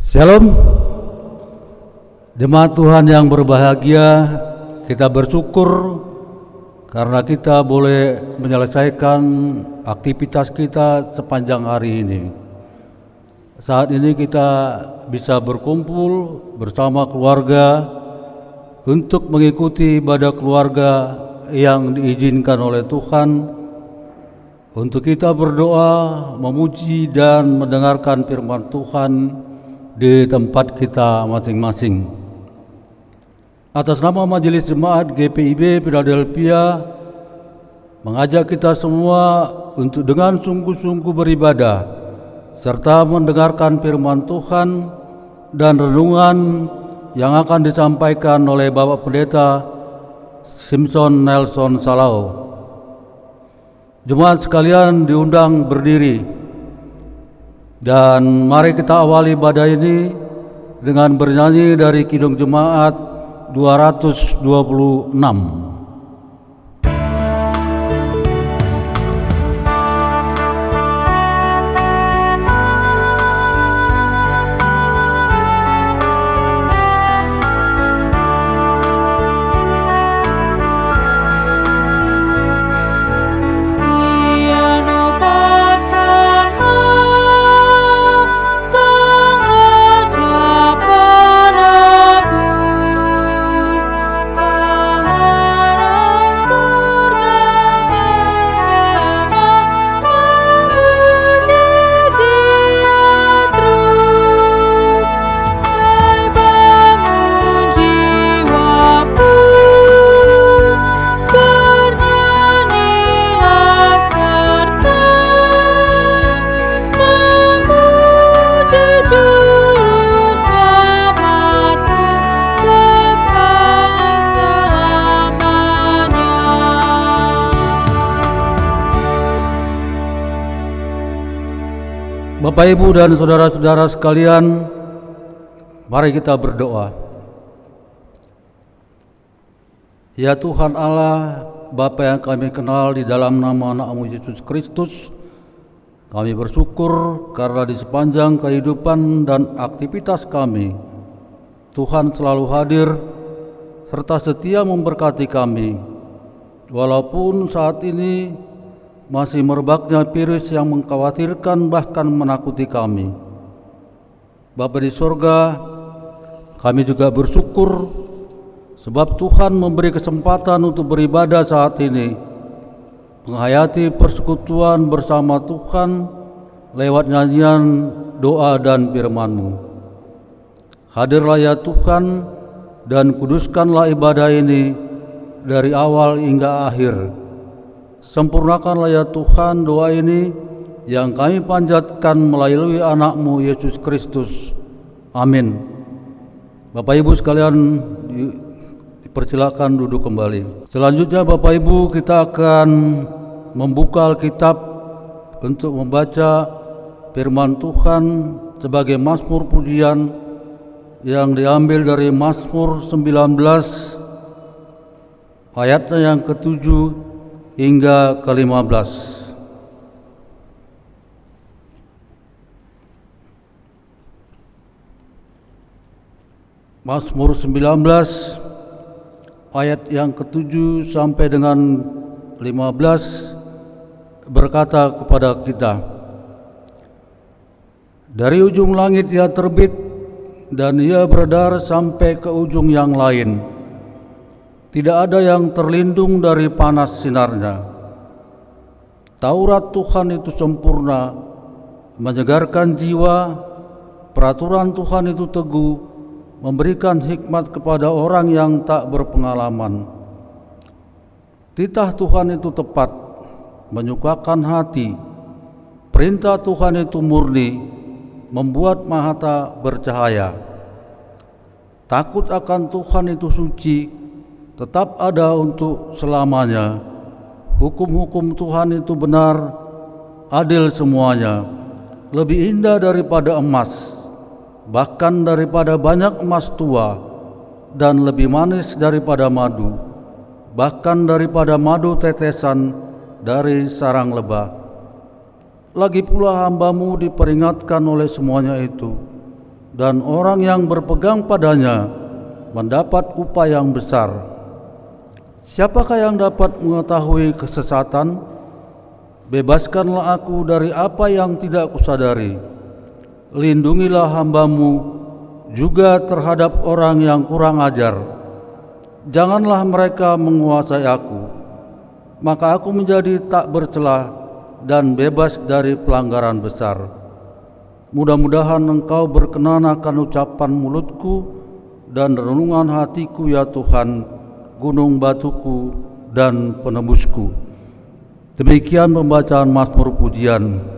Shalom, jemaat Tuhan yang berbahagia, kita bersyukur karena kita boleh menyelesaikan aktivitas kita sepanjang hari ini. Saat ini kita bisa berkumpul bersama keluarga untuk mengikuti ibadah keluarga yang diizinkan oleh Tuhan, untuk kita berdoa, memuji dan mendengarkan firman Tuhan di tempat kita masing-masing. Atas nama Majelis Jemaat GPIB Philadelphia mengajak kita semua untuk dengan sungguh-sungguh beribadah serta mendengarkan firman Tuhan dan renungan yang akan disampaikan oleh Bapak Pendeta Simpson Nelson Salao. Jemaat sekalian diundang berdiri. Dan mari kita awali ibadah ini dengan bernyanyi dari Kidung Jemaat 226. Bapak, Ibu, dan saudara-saudara sekalian, mari kita berdoa. Ya Tuhan Allah, Bapa yang kami kenal di dalam nama anak-Mu Yesus Kristus, kami bersyukur karena di sepanjang kehidupan dan aktivitas kami, Tuhan selalu hadir serta setia memberkati kami. Walaupun saat ini masih merebaknya virus yang mengkhawatirkan bahkan menakuti kami. Bapa di surga, kami juga bersyukur sebab Tuhan memberi kesempatan untuk beribadah saat ini, menghayati persekutuan bersama Tuhan lewat nyanyian, doa dan firman-Mu. Hadirlah ya Tuhan dan kuduskanlah ibadah ini dari awal hingga akhir. Sempurnakanlah ya Tuhan doa ini yang kami panjatkan melalui anak-Mu Yesus Kristus. Amin. Bapak Ibu sekalian, dipersilakan duduk kembali. Selanjutnya Bapak Ibu, kita akan membuka Alkitab untuk membaca firman Tuhan sebagai mazmur pujian yang diambil dari Mazmur 19 ayatnya yang ke-7 hingga ke-15. Mazmur 19 ayat yang ke-7 sampai dengan 15 berkata kepada kita, dari ujung langit Ia terbit dan Ia beredar sampai ke ujung yang lain. Tidak ada yang terlindung dari panas sinarnya. Taurat Tuhan itu sempurna, menyegarkan jiwa. Peraturan Tuhan itu teguh, memberikan hikmat kepada orang yang tak berpengalaman. Titah Tuhan itu tepat, menyukakan hati. Perintah Tuhan itu murni, membuat mata bercahaya. Takut akan Tuhan itu suci, tetap ada untuk selamanya. Hukum-hukum Tuhan itu benar, adil semuanya. Lebih indah daripada emas, bahkan daripada banyak emas tua, dan lebih manis daripada madu, bahkan daripada madu tetesan dari sarang lebah. Lagi pula hamba-Mu diperingatkan oleh semuanya itu, dan orang yang berpegang padanya mendapat upah yang besar. Siapakah yang dapat mengetahui kesesatan? Bebaskanlah aku dari apa yang tidak kusadari. Lindungilah hamba-Mu juga terhadap orang yang kurang ajar. Janganlah mereka menguasai aku, maka aku menjadi tak bercelah dan bebas dari pelanggaran besar. Mudah-mudahan Engkau berkenan akan ucapan mulutku dan renungan hatiku, ya Tuhan, gunung batuku dan penebusku. Demikian pembacaan Mazmur Pujian.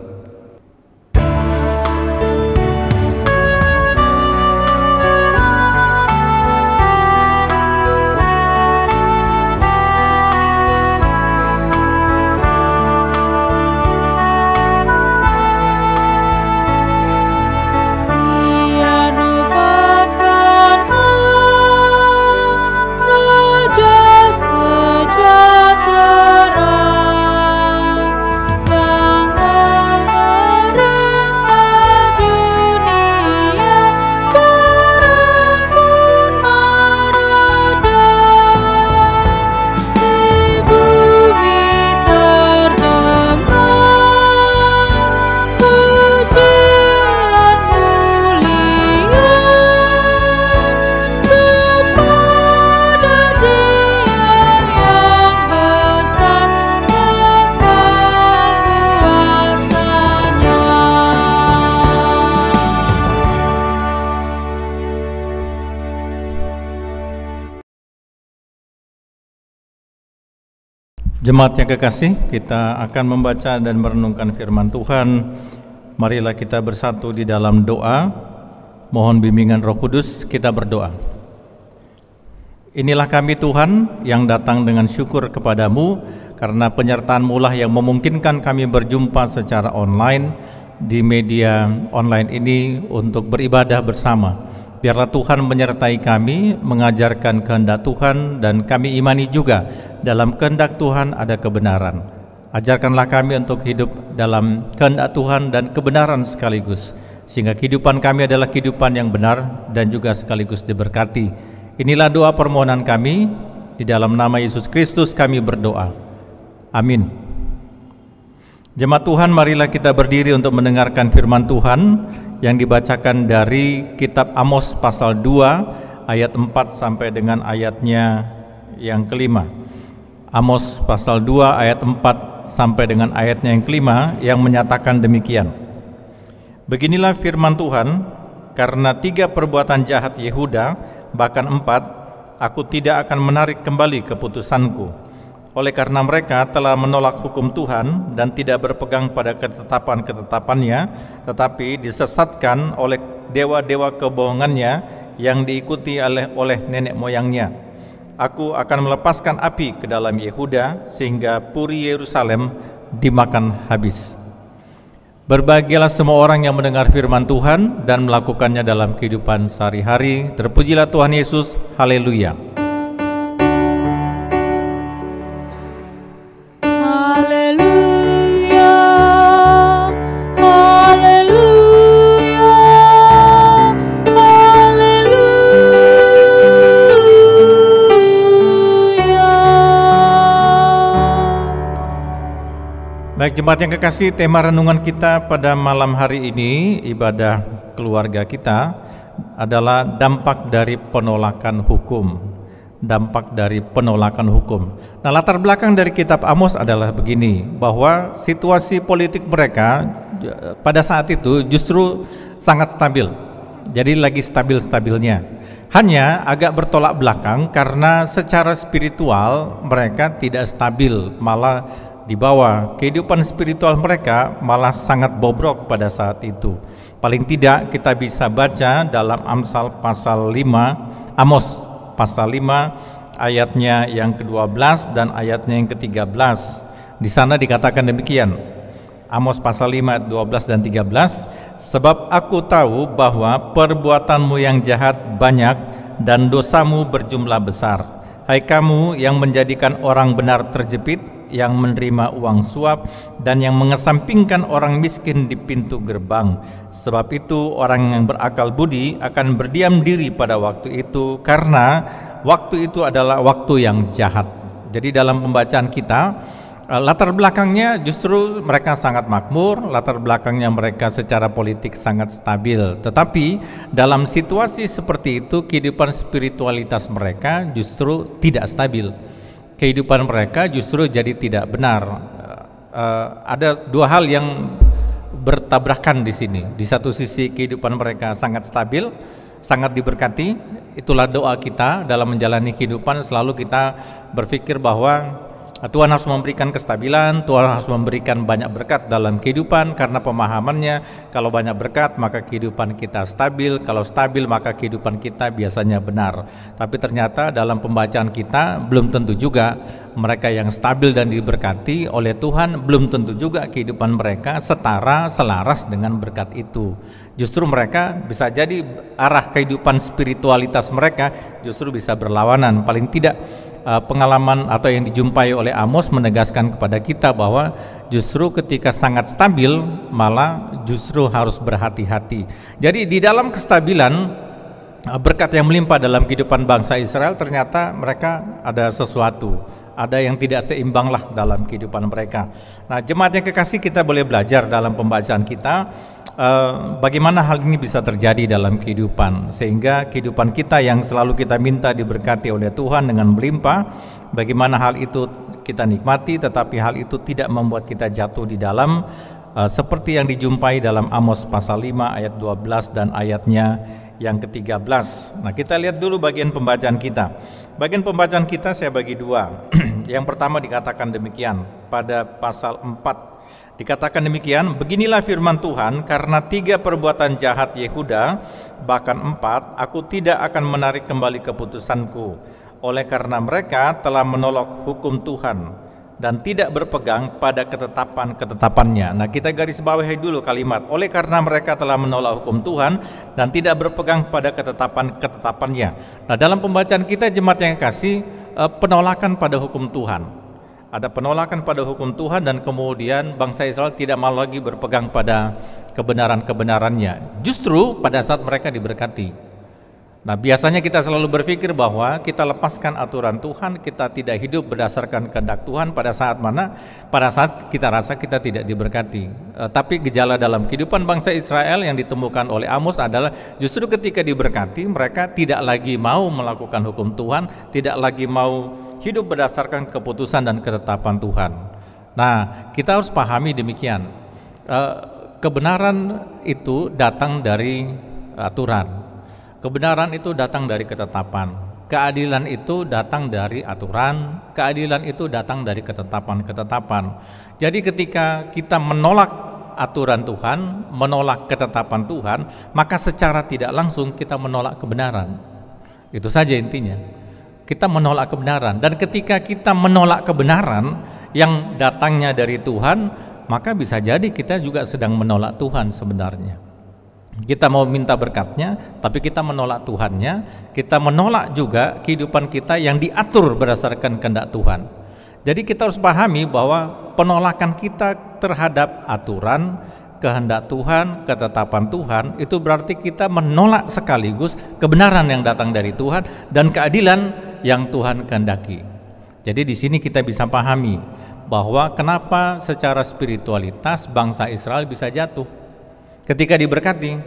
Jemaat yang kekasih, kita akan membaca dan merenungkan firman Tuhan. Marilah kita bersatu di dalam doa. Mohon bimbingan Roh Kudus, kita berdoa. Inilah kami Tuhan yang datang dengan syukur kepadamu, karena penyertaan-Mu lah yang memungkinkan kami berjumpa secara online di media online ini untuk beribadah bersama. Biarlah Tuhan menyertai kami, mengajarkan kehendak Tuhan, dan kami imani juga dalam kehendak Tuhan ada kebenaran. Ajarkanlah kami untuk hidup dalam kehendak Tuhan dan kebenaran sekaligus, sehingga kehidupan kami adalah kehidupan yang benar dan juga sekaligus diberkati. Inilah doa permohonan kami, di dalam nama Yesus Kristus kami berdoa. Amin. Jemaat Tuhan, marilah kita berdiri untuk mendengarkan firman Tuhan yang dibacakan dari kitab Amos pasal 2 ayat 4 sampai dengan ayatnya yang kelima. Amos pasal 2 ayat 4 sampai dengan ayatnya yang kelima yang menyatakan demikian. Beginilah firman Tuhan, karena 3 perbuatan jahat Yehuda, bahkan 4, aku tidak akan menarik kembali keputusanku. Oleh karena mereka telah menolak hukum Tuhan dan tidak berpegang pada ketetapan-ketetapannya, tetapi disesatkan oleh dewa-dewa kebohongannya yang diikuti oleh nenek moyangnya. Aku akan melepaskan api ke dalam Yehuda sehingga puri Yerusalem dimakan habis. Berbahagialah semua orang yang mendengar firman Tuhan dan melakukannya dalam kehidupan sehari-hari. Terpujilah Tuhan Yesus. Haleluya. Baik jemaat yang kekasih, tema renungan kita pada malam hari ini, ibadah keluarga kita, adalah dampak dari penolakan hukum. Dampak dari penolakan hukum. Nah, latar belakang dari kitab Amos adalah begini, bahwa situasi politik mereka pada saat itu justru sangat stabil. Jadi lagi stabil-stabilnya. Hanya agak bertolak belakang karena secara spiritual mereka tidak stabil, malah di bawah. Kehidupan spiritual mereka malah sangat bobrok pada saat itu. Paling tidak kita bisa baca dalam Amsal pasal 5, Amos pasal 5 ayatnya yang ke-12 dan ayatnya yang ke-13. Di sana dikatakan demikian. Amos pasal 5 ayat 12 dan 13, sebab aku tahu bahwa perbuatanmu yang jahat banyak dan dosamu berjumlah besar. Hai kamu yang menjadikan orang benar terjepit, yang menerima uang suap, dan yang mengesampingkan orang miskin di pintu gerbang. Sebab itu orang yang berakal budi akan berdiam diri pada waktu itu, karena waktu itu adalah waktu yang jahat. Jadi dalam pembacaan kita, latar belakangnya justru mereka sangat makmur, latar belakangnya mereka secara politik sangat stabil. Tetapi dalam situasi seperti itu, kehidupan spiritualitas mereka justru tidak stabil. Kehidupan mereka justru jadi tidak benar. Ada dua hal yang bertabrakan di sini. Di satu sisi kehidupan mereka sangat stabil, sangat diberkati. Itulah doa kita dalam menjalani kehidupan, selalu kita berpikir bahwa Tuhan harus memberikan kestabilan, Tuhan harus memberikan banyak berkat dalam kehidupan, karena pemahamannya kalau banyak berkat maka kehidupan kita stabil, kalau stabil maka kehidupan kita biasanya benar. Tapi ternyata dalam pembacaan kita belum tentu juga mereka yang stabil dan diberkati oleh Tuhan, belum tentu juga kehidupan mereka setara, selaras dengan berkat itu. Justru mereka bisa jadi arah kehidupan spiritualitas mereka justru bisa berlawanan. Paling tidak pengalaman atau yang dijumpai oleh Amos menegaskan kepada kita bahwa justru ketika sangat stabil malah justru harus berhati-hati. Jadi di dalam kestabilan berkat yang melimpah dalam kehidupan bangsa Israel, ternyata mereka ada sesuatu, ada yang tidak seimbang lah dalam kehidupan mereka. Nah, jemaat yang kekasih, kita boleh belajar dalam pembacaan kita bagaimana hal ini bisa terjadi dalam kehidupan, sehingga kehidupan kita yang selalu kita minta diberkati oleh Tuhan dengan melimpah, bagaimana hal itu kita nikmati, tetapi hal itu tidak membuat kita jatuh di dalam seperti yang dijumpai dalam Amos pasal 5 ayat 12 dan ayatnya yang ke-13. Nah, kita lihat dulu bagian pembacaan kita. Bagian pembacaan kita saya bagi dua. Yang pertama dikatakan demikian pada pasal 4. Dikatakan demikian, beginilah firman Tuhan, karena 3 perbuatan jahat Yehuda, bahkan 4, aku tidak akan menarik kembali keputusanku, oleh karena mereka telah menolak hukum Tuhan dan tidak berpegang pada ketetapan-ketetapannya. Nah, kita garis bawahi dulu kalimat, oleh karena mereka telah menolak hukum Tuhan dan tidak berpegang pada ketetapan-ketetapannya. Nah, dalam pembacaan kita, jemaat yang kasih, penolakan pada hukum Tuhan. Ada penolakan pada hukum Tuhan, dan kemudian bangsa Israel tidak mau lagi berpegang pada kebenaran-kebenarannya, justru pada saat mereka diberkati. Nah, biasanya kita selalu berpikir bahwa kita lepaskan aturan Tuhan, kita tidak hidup berdasarkan kehendak Tuhan pada saat mana? Pada saat kita rasa kita tidak diberkati. Tapi gejala dalam kehidupan bangsa Israel yang ditemukan oleh Amos adalah justru ketika diberkati, mereka tidak lagi mau melakukan hukum Tuhan, tidak lagi mau hidup berdasarkan keputusan dan ketetapan Tuhan. Nah, kita harus pahami demikian. Kebenaran itu datang dari aturan. Kebenaran itu datang dari ketetapan. Keadilan itu datang dari aturan. Keadilan itu datang dari ketetapan-ketetapan. Jadi ketika kita menolak aturan Tuhan, menolak ketetapan Tuhan, maka secara tidak langsung kita menolak kebenaran. Itu saja intinya. Kita menolak kebenaran, dan ketika kita menolak kebenaran yang datangnya dari Tuhan, maka bisa jadi kita juga sedang menolak Tuhan sebenarnya. Kita mau minta berkatnya, tapi kita menolak Tuhannya. Kita menolak juga kehidupan kita yang diatur berdasarkan kehendak Tuhan. Jadi kita harus pahami bahwa penolakan kita terhadap aturan, kehendak Tuhan, ketetapan Tuhan, itu berarti kita menolak sekaligus kebenaran yang datang dari Tuhan dan keadilan yang Tuhan kehendaki. Jadi di sini kita bisa pahami bahwa kenapa secara spiritualitas bangsa Israel bisa jatuh ketika diberkati.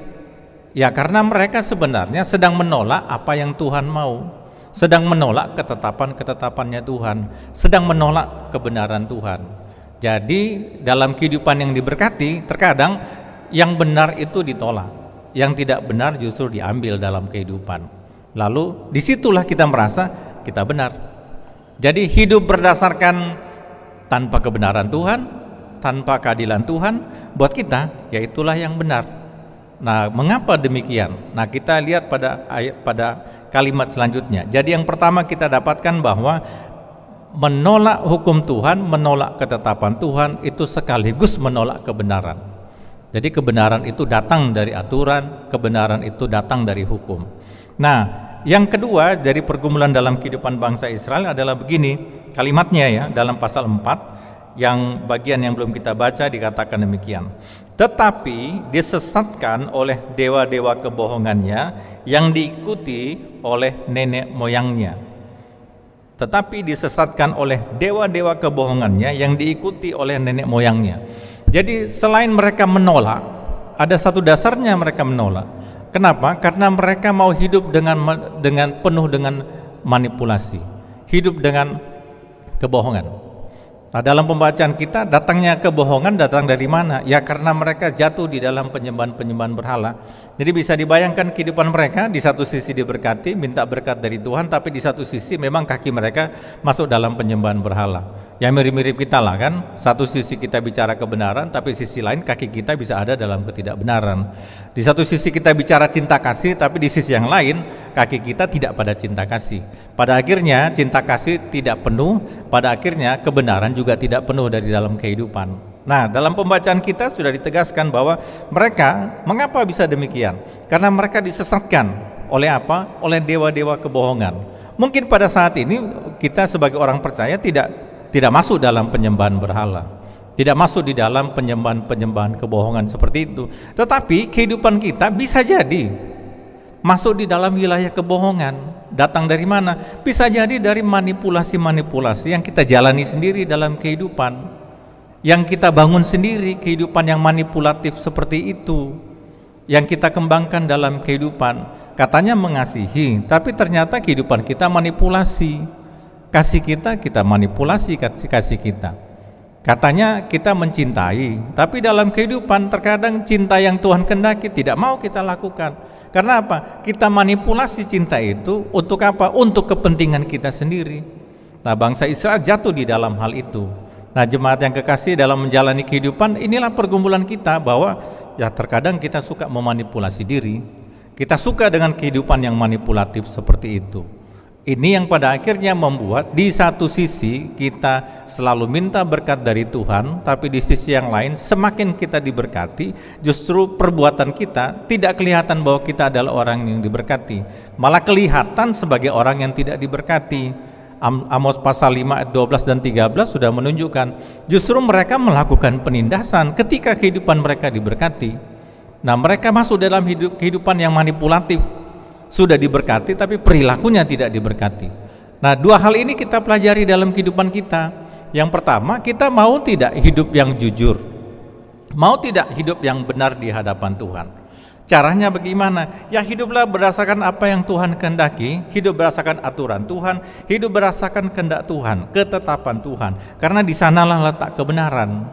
Ya, karena mereka sebenarnya sedang menolak apa yang Tuhan mau, sedang menolak ketetapan-ketetapannya Tuhan, sedang menolak kebenaran Tuhan. Jadi dalam kehidupan yang diberkati, terkadang yang benar itu ditolak, yang tidak benar justru diambil dalam kehidupan. Lalu disitulah kita merasa kita benar. Jadi hidup berdasarkan tanpa kebenaran Tuhan, tanpa keadilan Tuhan, buat kita ya itulah yang benar. Nah, mengapa demikian? Nah, kita lihat pada kalimat selanjutnya. Jadi yang pertama kita dapatkan bahwa menolak hukum Tuhan, menolak ketetapan Tuhan itu sekaligus menolak kebenaran. Jadi kebenaran itu datang dari aturan, kebenaran itu datang dari hukum. Nah, yang kedua dari pergumulan dalam kehidupan bangsa Israel adalah begini, kalimatnya ya dalam pasal 4. yang bagian yang belum kita baca dikatakan demikian. Tetapi disesatkan oleh dewa-dewa kebohongannya yang diikuti oleh nenek moyangnya. Tetapi disesatkan oleh dewa-dewa kebohongannya yang diikuti oleh nenek moyangnya. Jadi selain mereka menolak, ada satu dasarnya mereka menolak. Kenapa? Karena mereka mau hidup dengan penuh dengan manipulasi, hidup dengan kebohongan. Nah, dalam pembacaan kita, datangnya kebohongan datang dari mana? Ya karena mereka jatuh di dalam penyembahan-penyembahan berhala. Jadi bisa dibayangkan kehidupan mereka, di satu sisi diberkati, minta berkat dari Tuhan, tapi di satu sisi memang kaki mereka masuk dalam penyembahan berhala. Ya mirip-mirip kita lah kan, satu sisi kita bicara kebenaran, tapi sisi lain kaki kita bisa ada dalam ketidakbenaran. Di satu sisi kita bicara cinta kasih, tapi di sisi yang lain kaki kita tidak pada cinta kasih. Pada akhirnya cinta kasih tidak penuh, pada akhirnya kebenaran juga tidak penuh dari dalam kehidupan. Nah, dalam pembacaan kita sudah ditegaskan bahwa mereka, mengapa bisa demikian? Karena mereka disesatkan oleh apa? Oleh dewa-dewa kebohongan. Mungkin pada saat ini kita sebagai orang percaya tidak masuk dalam penyembahan berhala, tidak masuk di dalam penyembahan kebohongan seperti itu. Tetapi kehidupan kita bisa jadi masuk di dalam wilayah kebohongan. Datang dari mana? Bisa jadi dari manipulasi-manipulasi yang kita jalani sendiri dalam kehidupan, yang kita bangun sendiri, kehidupan yang manipulatif seperti itu, yang kita kembangkan dalam kehidupan. Katanya mengasihi, tapi ternyata kehidupan kita manipulasi. Kasih kita manipulasi kasih kita. Katanya kita mencintai, tapi dalam kehidupan terkadang cinta yang Tuhan kehendaki tidak mau kita lakukan. Karena apa? Kita manipulasi cinta itu untuk apa? Untuk kepentingan kita sendiri. Nah, bangsa Israel jatuh di dalam hal itu. Nah, jemaat yang kekasih, dalam menjalani kehidupan inilah pergumulan kita, bahwa ya terkadang kita suka memanipulasi diri. Kita suka dengan kehidupan yang manipulatif seperti itu. Ini yang pada akhirnya membuat di satu sisi kita selalu minta berkat dari Tuhan, tapi di sisi yang lain semakin kita diberkati, justru perbuatan kita tidak kelihatan bahwa kita adalah orang yang diberkati, malah kelihatan sebagai orang yang tidak diberkati. Amos pasal 5 ayat 12 dan 13 sudah menunjukkan justru mereka melakukan penindasan ketika kehidupan mereka diberkati. Nah, mereka masuk dalam kehidupan yang manipulatif, sudah diberkati tapi perilakunya tidak diberkati. Nah, dua hal ini kita pelajari dalam kehidupan kita. Yang pertama, kita mau tidak hidup yang jujur, mau tidak hidup yang benar di hadapan Tuhan. Caranya bagaimana? Ya hiduplah berdasarkan apa yang Tuhan kehendaki, hidup berdasarkan aturan Tuhan, hidup berdasarkan kehendak Tuhan, ketetapan Tuhan. Karena di sanalah letak kebenaran,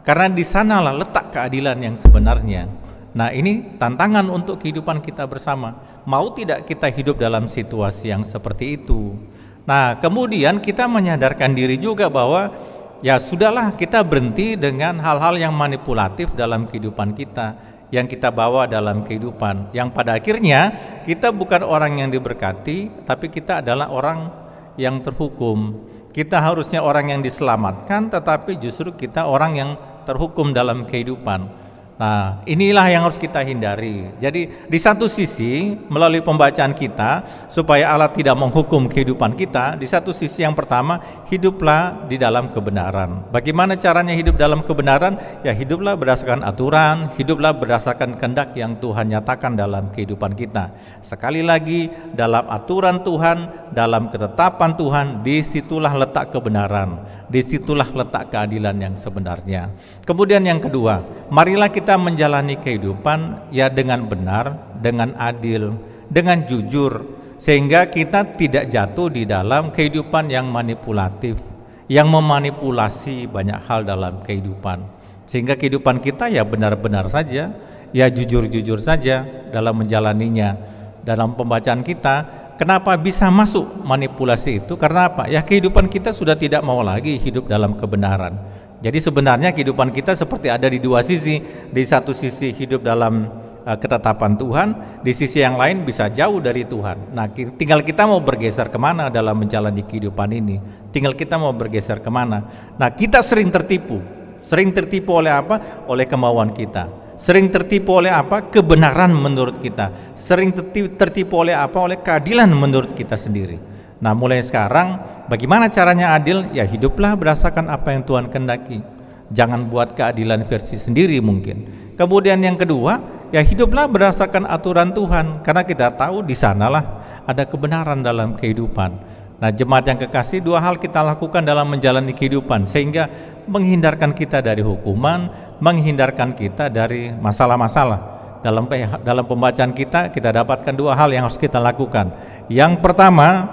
karena di sanalah letak keadilan yang sebenarnya. Nah, ini tantangan untuk kehidupan kita bersama. Mau tidak kita hidup dalam situasi yang seperti itu? Nah, kemudian kita menyadarkan diri juga bahwa ya sudahlah, kita berhenti dengan hal-hal yang manipulatif dalam kehidupan kita, yang kita bawa dalam kehidupan, yang pada akhirnya kita bukan orang yang diberkati, tapi kita adalah orang yang terhukum. Kita harusnya orang yang diselamatkan, tetapi justru kita orang yang terhukum dalam kehidupan. Nah, inilah yang harus kita hindari. Jadi di satu sisi melalui pembacaan kita supaya Allah tidak menghukum kehidupan kita, di satu sisi yang pertama, hiduplah di dalam kebenaran. Bagaimana caranya hidup dalam kebenaran? Ya hiduplah berdasarkan aturan, hiduplah berdasarkan kehendak yang Tuhan nyatakan dalam kehidupan kita. Sekali lagi, dalam aturan Tuhan, dalam ketetapan Tuhan, disitulah letak kebenaran, disitulah letak keadilan yang sebenarnya. Kemudian yang kedua, marilah kita menjalani kehidupan ya dengan benar, dengan adil, dengan jujur, sehingga kita tidak jatuh di dalam kehidupan yang manipulatif, yang memanipulasi banyak hal dalam kehidupan, sehingga kehidupan kita ya benar-benar saja, ya jujur-jujur saja dalam menjalaninya. Dalam pembacaan kita, kenapa bisa masuk manipulasi itu? Karena apa? Ya kehidupan kita sudah tidak mau lagi hidup dalam kebenaran. Jadi sebenarnya kehidupan kita seperti ada di dua sisi. Di satu sisi hidup dalam ketetapan Tuhan, di sisi yang lain bisa jauh dari Tuhan. Nah, tinggal kita mau bergeser kemana dalam menjalani kehidupan ini. Tinggal kita mau bergeser kemana. Nah, kita sering tertipu. Sering tertipu oleh apa? Oleh kemauan kita. Sering tertipu oleh apa? Kebenaran menurut kita. Sering tertipu oleh apa? Oleh keadilan menurut kita sendiri. Nah, mulai sekarang Bagaimana caranya adil? Ya hiduplah berdasarkan apa yang Tuhan kehendaki. Jangan buat keadilan versi sendiri mungkin. Kemudian yang kedua, ya hiduplah berdasarkan aturan Tuhan, karena kita tahu di sanalah ada kebenaran dalam kehidupan. Nah, jemaat yang kekasih, dua hal kita lakukan dalam menjalani kehidupan sehingga menghindarkan kita dari hukuman, menghindarkan kita dari masalah-masalah. Dalam pembacaan kita dapatkan dua hal yang harus kita lakukan. Yang pertama,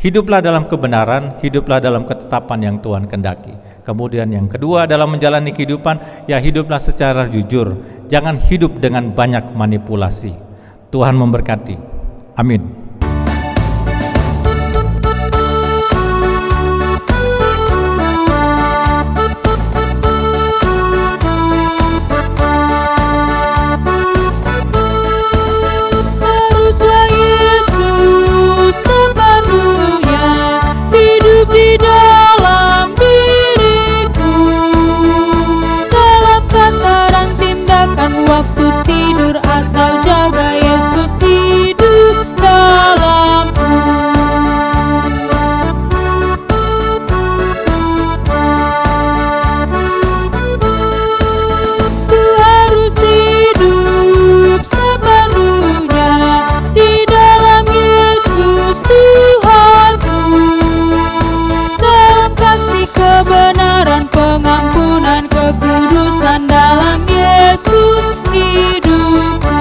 hiduplah dalam kebenaran, hiduplah dalam ketetapan yang Tuhan kehendaki. Kemudian yang kedua, dalam menjalani kehidupan, ya hiduplah secara jujur. Jangan hidup dengan banyak manipulasi. Tuhan memberkati. Amin. Waktu tidur atau jaga, Yesus hidup dalamku. Ku harus hidup sepenuhnya di dalam Yesus Tuhanku, dalam kasih, kebenaran, pengampunan, kekudusan, dalam Yesus hidupku.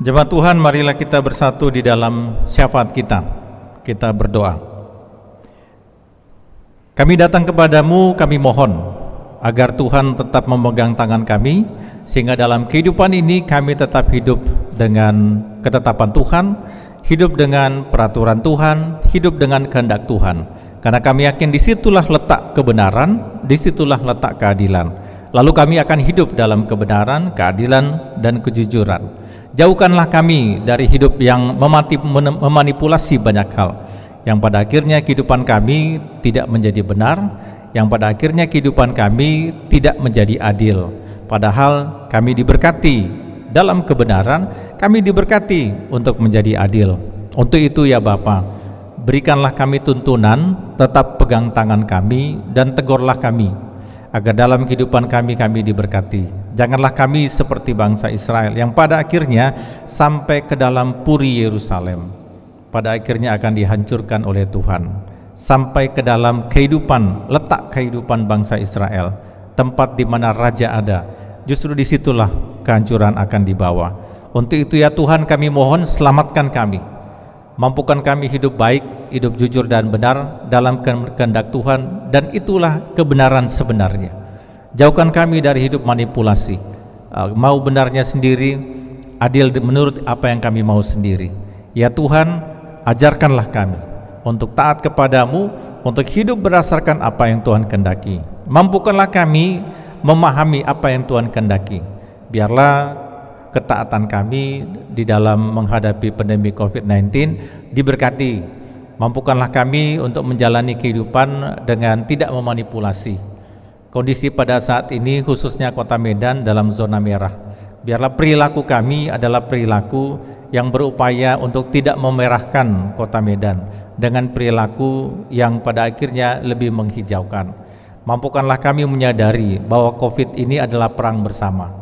Jemaat Tuhan, marilah kita bersatu di dalam syafaat kita. Kita berdoa. Kami datang kepadamu, kami mohon agar Tuhan tetap memegang tangan kami, sehingga dalam kehidupan ini kami tetap hidup dengan ketetapan Tuhan, hidup dengan peraturan Tuhan, hidup dengan kehendak Tuhan. Karena kami yakin disitulah letak kebenaran, disitulah letak keadilan. Lalu kami akan hidup dalam kebenaran, keadilan, dan kejujuran. Jauhkanlah kami dari hidup yang memanipulasi banyak hal, yang pada akhirnya kehidupan kami tidak menjadi benar, yang pada akhirnya kehidupan kami tidak menjadi adil. Padahal kami diberkati dalam kebenaran, kami diberkati untuk menjadi adil. Untuk itu ya Bapa, berikanlah kami tuntunan, tetap pegang tangan kami dan tegurlah kami, agar dalam kehidupan kami diberkati. Janganlah kami seperti bangsa Israel yang pada akhirnya sampai ke dalam puri Yerusalem, pada akhirnya akan dihancurkan oleh Tuhan. Sampai ke dalam kehidupan, letak kehidupan bangsa Israel, tempat di mana raja ada, justru disitulah kehancuran akan dibawa. Untuk itu ya Tuhan, kami mohon selamatkan kami, mampukan kami hidup baik, hidup jujur dan benar dalam kehendak Tuhan, dan itulah kebenaran sebenarnya. Jauhkan kami dari hidup manipulasi, mau benarnya sendiri, adil menurut apa yang kami mau sendiri. Ya Tuhan, ajarkanlah kami untuk taat kepadamu, untuk hidup berdasarkan apa yang Tuhan kehendaki. Mampukanlah kami memahami apa yang Tuhan kehendaki. Biarlah ketaatan kami di dalam menghadapi pandemi COVID-19 diberkati. Mampukanlah kami untuk menjalani kehidupan dengan tidak memanipulasi kondisi pada saat ini, khususnya Kota Medan dalam zona merah. Biarlah perilaku kami adalah perilaku yang berupaya untuk tidak memerahkan Kota Medan dengan perilaku yang pada akhirnya lebih menghijaukan. Mampukanlah kami menyadari bahwa COVID ini adalah perang bersama,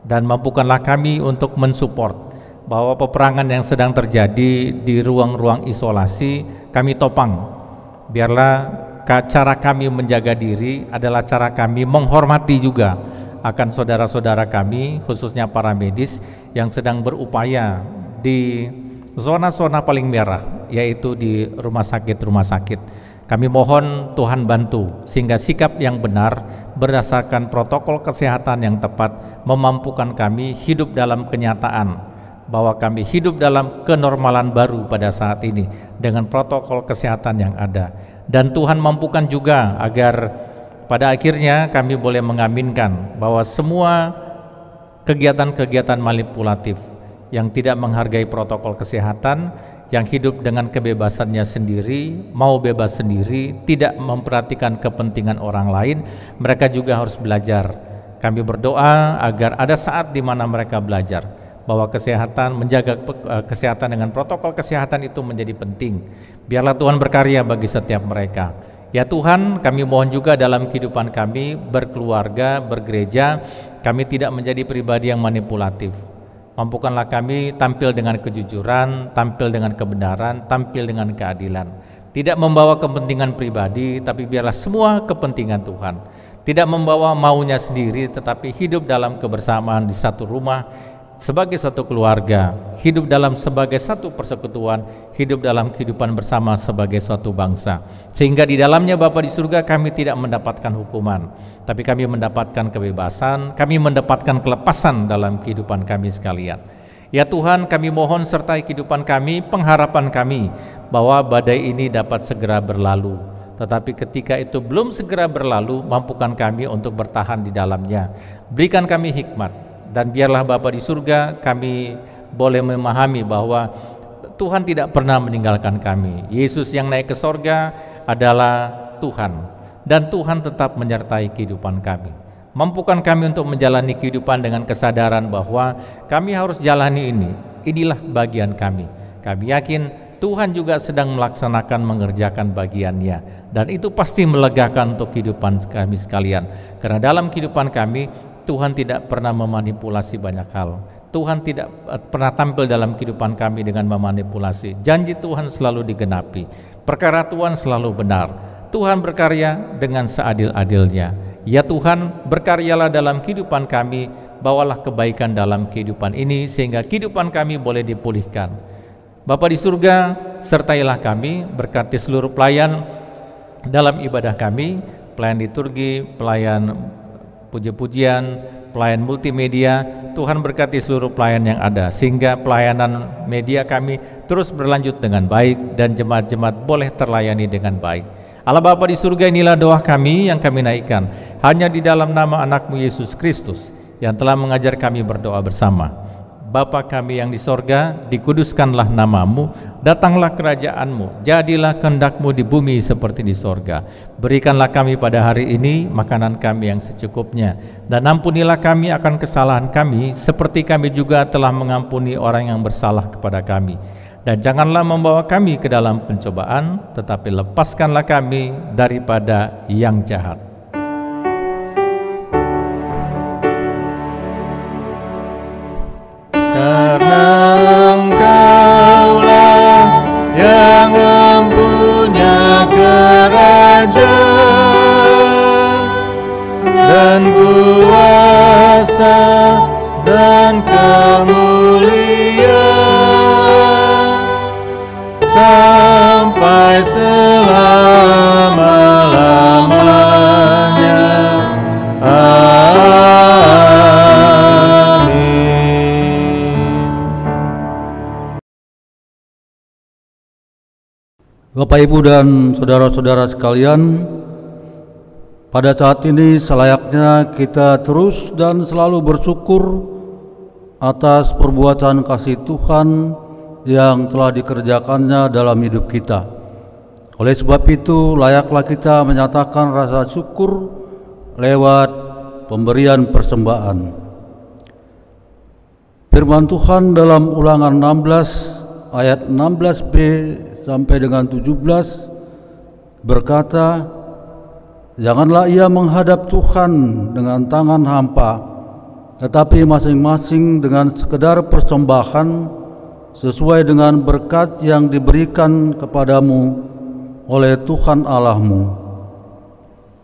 dan mampukanlah kami untuk mensupport bahwa peperangan yang sedang terjadi di ruang-ruang isolasi kami topang. Biarlah cara kami menjaga diri adalah cara kami menghormati juga akan saudara-saudara kami, khususnya para medis yang sedang berupaya di zona-zona paling merah, yaitu di rumah sakit. Kami mohon Tuhan bantu sehingga sikap yang benar berdasarkan protokol kesehatan yang tepat memampukan kami hidup dalam kenyataan bahwa kami hidup dalam kenormalan baru pada saat ini dengan protokol kesehatan yang ada. Dan Tuhan mampukan juga agar pada akhirnya kami boleh mengaminkan bahwa semua kegiatan-kegiatan manipulatif yang tidak menghargai protokol kesehatan, yang hidup dengan kebebasannya sendiri, mau bebas sendiri, tidak memperhatikan kepentingan orang lain, mereka juga harus belajar. Kami berdoa agar ada saat di mana mereka belajar bahwa menjaga kesehatan dengan protokol kesehatan itu menjadi penting. Biarlah Tuhan berkarya bagi setiap mereka. Ya Tuhan, kami mohon juga dalam kehidupan kami berkeluarga, bergereja, kami tidak menjadi pribadi yang manipulatif. Mampukanlah kami tampil dengan kejujuran, tampil dengan kebenaran, tampil dengan keadilan. Tidak membawa kepentingan pribadi, tapi biarlah semua kepentingan Tuhan. Tidak membawa maunya sendiri, tetapi hidup dalam kebersamaan di satu rumah, sebagai satu keluarga, hidup dalam sebagai satu persekutuan, hidup dalam kehidupan bersama sebagai suatu bangsa. Sehingga di dalamnya Bapa di surga kami tidak mendapatkan hukuman, tapi kami mendapatkan kebebasan, kami mendapatkan kelepasan dalam kehidupan kami sekalian. Ya Tuhan, kami mohon sertai kehidupan kami, pengharapan kami bahwa badai ini dapat segera berlalu. Tetapi ketika itu belum segera berlalu, mampukan kami untuk bertahan di dalamnya. Berikan kami hikmat. Dan biarlah Bapa di surga kami boleh memahami bahwa Tuhan tidak pernah meninggalkan kami. Yesus yang naik ke sorga adalah Tuhan, dan Tuhan tetap menyertai kehidupan kami. Mampukan kami untuk menjalani kehidupan dengan kesadaran bahwa kami harus jalani ini. Inilah bagian kami. Kami yakin Tuhan juga sedang melaksanakan mengerjakan bagiannya, dan itu pasti melegakan untuk kehidupan kami sekalian. Karena dalam kehidupan kami Tuhan tidak pernah memanipulasi banyak hal. Tuhan tidak pernah tampil dalam kehidupan kami dengan memanipulasi. Janji Tuhan selalu digenapi. Perkara Tuhan selalu benar. Tuhan berkarya dengan seadil-adilnya. Ya Tuhan, berkaryalah dalam kehidupan kami. Bawalah kebaikan dalam kehidupan ini sehingga kehidupan kami boleh dipulihkan. Bapa di surga, sertailah kami, berkati seluruh pelayan dalam ibadah kami, pelayan liturgi, pelayan puji-pujian, pelayan multimedia. Tuhan berkati seluruh pelayan yang ada sehingga pelayanan media kami terus berlanjut dengan baik dan jemaat-jemaat boleh terlayani dengan baik. Allah Bapa di surga, inilah doa kami yang kami naikkan hanya di dalam nama anak-Mu Yesus Kristus yang telah mengajar kami berdoa bersama. Bapa kami yang di sorga, dikuduskanlah nama-Mu, datanglah kerajaan-Mu, jadilah kehendak-Mu di bumi seperti di sorga. Berikanlah kami pada hari ini makanan kami yang secukupnya, dan ampunilah kami akan kesalahan kami, seperti kami juga telah mengampuni orang yang bersalah kepada kami. Dan janganlah membawa kami ke dalam pencobaan, tetapi lepaskanlah kami daripada yang jahat. Karena Engkaulah yang mempunyai kerajaan dan kuasa dan kemuliaan sampai selama-lamanya. Bapak, Ibu, dan saudara-saudara sekalian, pada saat ini selayaknya kita terus dan selalu bersyukur atas perbuatan kasih Tuhan yang telah dikerjakannya dalam hidup kita. Oleh sebab itu, layaklah kita menyatakan rasa syukur lewat pemberian persembahan. Firman Tuhan dalam Ulangan 16 ayat 16b sampai dengan 17 berkata, janganlah ia menghadap Tuhan dengan tangan hampa, tetapi masing-masing dengan sekedar persembahan sesuai dengan berkat yang diberikan kepadamu oleh Tuhan Allahmu.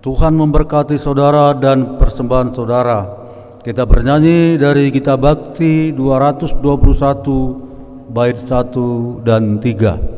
Tuhan memberkati saudara dan persembahan saudara. Kita bernyanyi dari Kitab Bakti 221 bait 1 dan 3.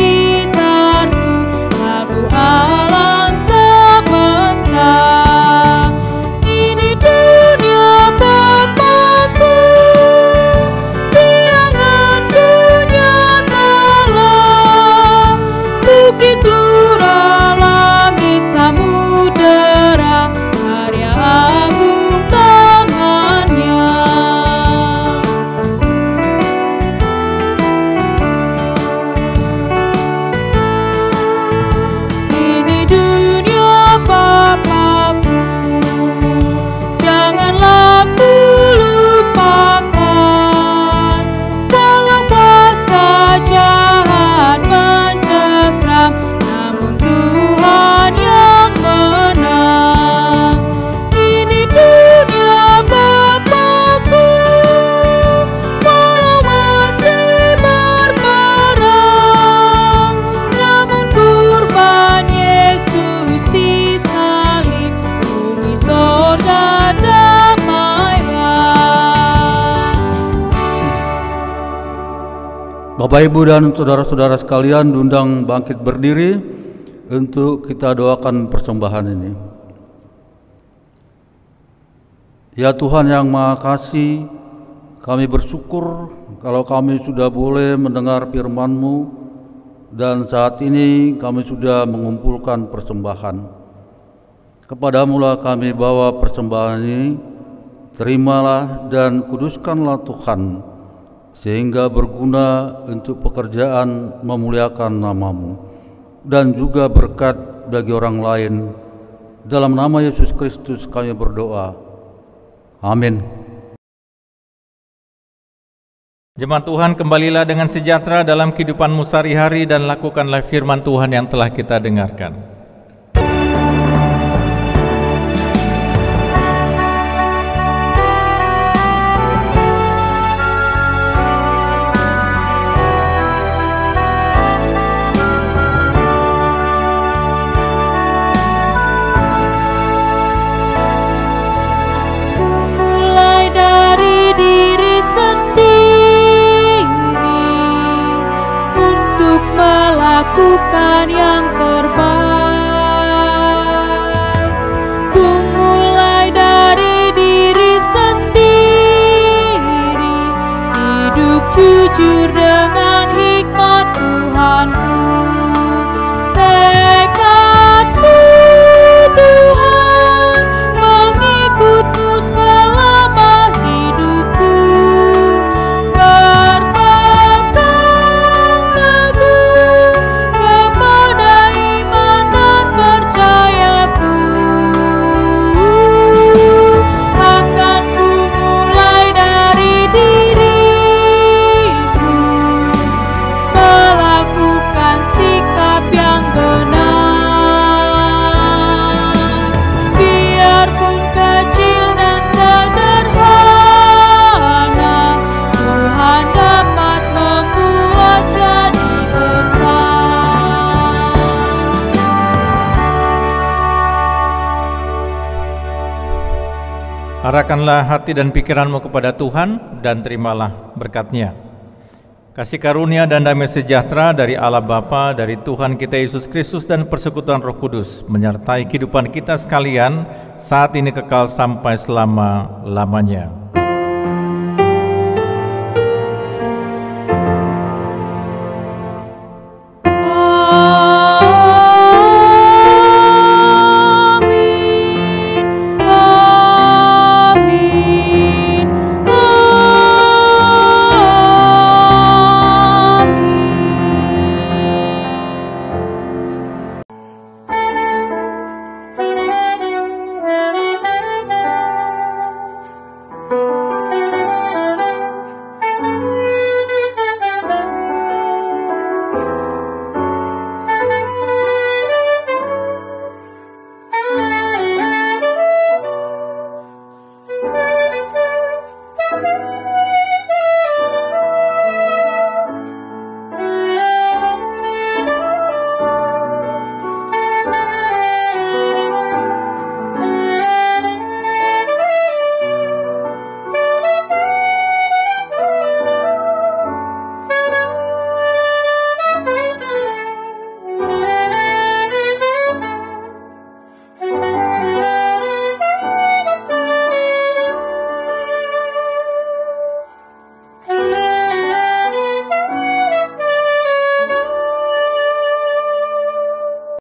Sekitarku, lagu alam Bapak, Ibu, dan saudara-saudara sekalian diundang bangkit berdiri untuk kita doakan persembahan ini. Ya Tuhan yang Maha Kasih, kami bersyukur kalau kami sudah boleh mendengar firman-Mu dan saat ini kami sudah mengumpulkan persembahan. Kepadamu-lah kami bawa persembahan ini, terimalah dan kuduskanlah Tuhan, sehingga berguna untuk pekerjaan memuliakan nama-Mu dan juga berkat bagi orang lain. Dalam nama Yesus Kristus kami berdoa. Amin. Jemaat Tuhan, kembalilah dengan sejahtera dalam kehidupanmu sehari-hari dan lakukanlah firman Tuhan yang telah kita dengarkan. Lakukan yang terbaik. Ku mulai dari diri sendiri, hidup jujur dengan hikmat Tuhanku. Tekadku Tuhan, mengikut-Mu selama hidupku. Arahkanlah hati dan pikiranmu kepada Tuhan dan terimalah berkat-Nya. Kasih karunia dan damai sejahtera dari Allah Bapa, dari Tuhan kita Yesus Kristus dan persekutuan Roh Kudus menyertai kehidupan kita sekalian saat ini kekal sampai selama-lamanya.